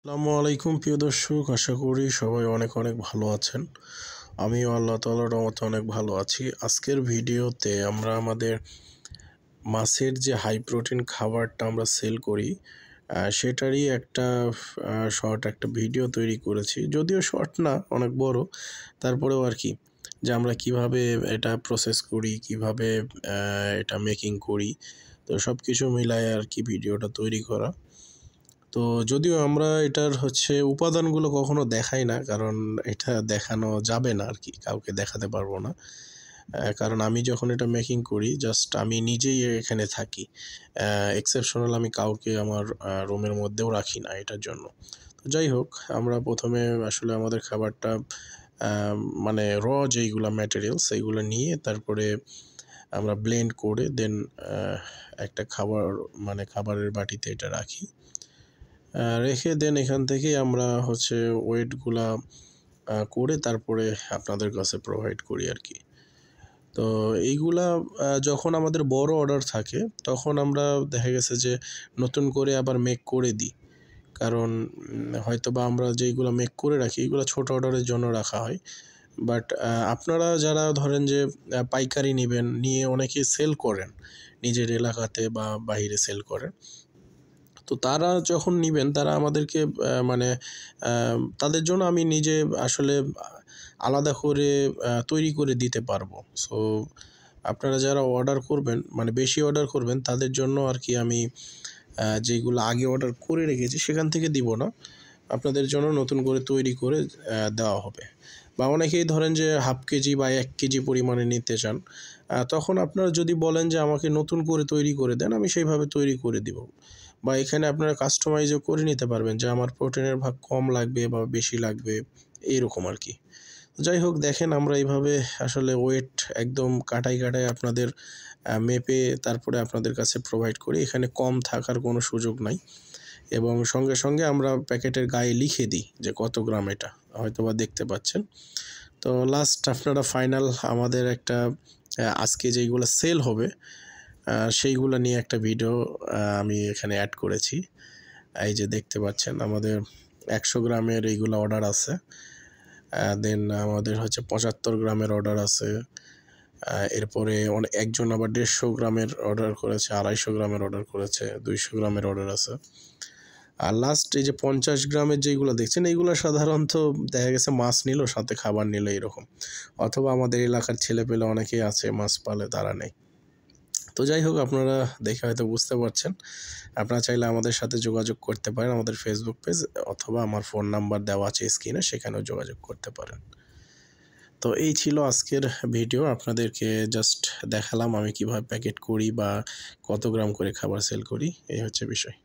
আসসালামু আলাইকুম প্রিয় দর্শক, আশা করি সবাই অনেক অনেক ভালো আছেন। আমিও আল্লাহ তাআলার রহমতে অনেক ভালো আছি। আজকের ভিডিওতে আমরা আমাদের মাছের যে হাই প্রোটিন খাবারটা আমরা সেল করি সেটারই একটা শর্ট একটা ভিডিও তৈরি করেছি। যদিও শর্ট না, অনেক বড়, তারপরেও আর কি, যে আমরা কিভাবে এটা প্রসেস করি, কিভাবে এটা মেকিং করি, তো সব কিছু মিলায় আর কি ভিডিওটা তৈরি করা। তো যদিও আমরা এটার উপাদানগুলো কখনো দেখাই না, কারণ এটা দেখানো যাবে না আর কি, কাউকে দেখাতে পারবো না। কারণ আমি যখন এটা মেকিং করি জাস্ট আমি নিজেই এখানে থাকি। এক্সেপশনাল আমি কাউকে আমার রুমের মধ্যেও রাখি না এটার জন্য। তো যাই হোক, আমরা প্রথমে আসলে আমাদের খাবারটা মানে যেইগুলা ম্যাটেরিয়ালস সেইগুলো নিয়ে তারপরে আমরা ব্লেন্ড করে দেন একটা খাবারের বাটিতে এটা রাখি। রেখে দেন এখান থেকেই আমরা ওয়েটগুলা করে তারপরে আপনাদের কাছে প্রোভাইড করি আর কি। তো এইগুলা যখন আমাদের বড় অর্ডার থাকে তখন আমরা দেখা গেছে যে নতুন করে আবার মেক করে দিই। কারণ হয়তোবা আমরা যেইগুলা মেক করে রাখি এগুলো ছোট অর্ডারের জন্য রাখা হয়। বাট আপনারা যারা ধরেন যে পাইকারি নিবেন, নিয়ে অনেকে সেল করেন নিজের এলাকাতে বা বাহিরে সেল করেন, তো তারা যখন নিবেন তারা আমাদেরকে মানে তাদের জন্য আমি নিজে আসলে আলাদা করে তৈরি করে দিতে পারবো। সো আপনারা যারা অর্ডার করবেন, মানে বেশি অর্ডার করবেন, তাদের জন্য আর কি আমি যেগুলো আগে অর্ডার করে রেখেছি সেখান থেকে দিব না, আপনাদের জন্য নতুন করে তৈরি করে দেওয়া হবে। বা অনেকেই ধরেন যে হাফ কেজি বা 1 কেজি পরিমাণে নিতে চান, তখন আপনারা যদি বলেন যে আমাকে নতুন করে তৈরি করে দেন, আমি সেইভাবে তৈরি করে দিব। বা এখানে আপনারা কাস্টমাইজও করে নিতে পারবেন যে আমার প্রোটিনের ভাগ কম লাগবে বা বেশি লাগবে, এইরকম আর কি। যাই হোক, দেখেন আমরা এইভাবে আসলে ওয়েট একদম কাটাই আপনাদের মেপে তারপরে আপনাদের কাছে প্রোভাইড করি। এখানে কম থাকার কোনো সুযোগ নাই, এবং সঙ্গে সঙ্গে আমরা প্যাকেটের গায়ে লিখে দিই যে কত গ্রাম, এটা হয়তোবা দেখতে পাচ্ছেন। তো লাস্ট আপনারা ফাইনাল আমাদের একটা আজকে যেইগুলো সেল হবে সেইগুলো নিয়ে একটা ভিডিও আমি এখানে অ্যাড করেছি। এই যে দেখতে পাচ্ছেন আমাদের 100 গ্রামের এইগুলো অর্ডার আছে। দেন আমাদের 75 গ্রামের অর্ডার আছে। এরপরে একজন আবার 150 গ্রামের অর্ডার করেছে, 250 গ্রামের অর্ডার করেছে, 200 গ্রামের অর্ডার আছে। আর লাস্ট এই যে 50 গ্রামের যেইগুলো দেখছেন, এইগুলো সাধারণত দেখা গেছে মাছ নিল, সাথে খাবার নিল এরকম, অথবা আমাদের এলাকার ছেলেপেলে অনেকেই আছে মাছ পালে, তারা নেই। তো যাই হোক, আপনারা দেখে হয়তো বুঝতে পারছেন। আপনারা চাইলে আমাদের সাথে যোগাযোগ করতে পারেন আমাদের ফেসবুক পেজ, অথবা আমার ফোন নাম্বার দেওয়া আছে স্ক্রিনে, সেখানেও যোগাযোগ করতে পারেন। তো এই ছিল আজকের ভিডিও, আপনাদেরকে জাস্ট দেখালাম আমি কিভাবে প্যাকেট করি বা কত গ্রাম করে খাবার সেল করি, এই হচ্ছে বিষয়।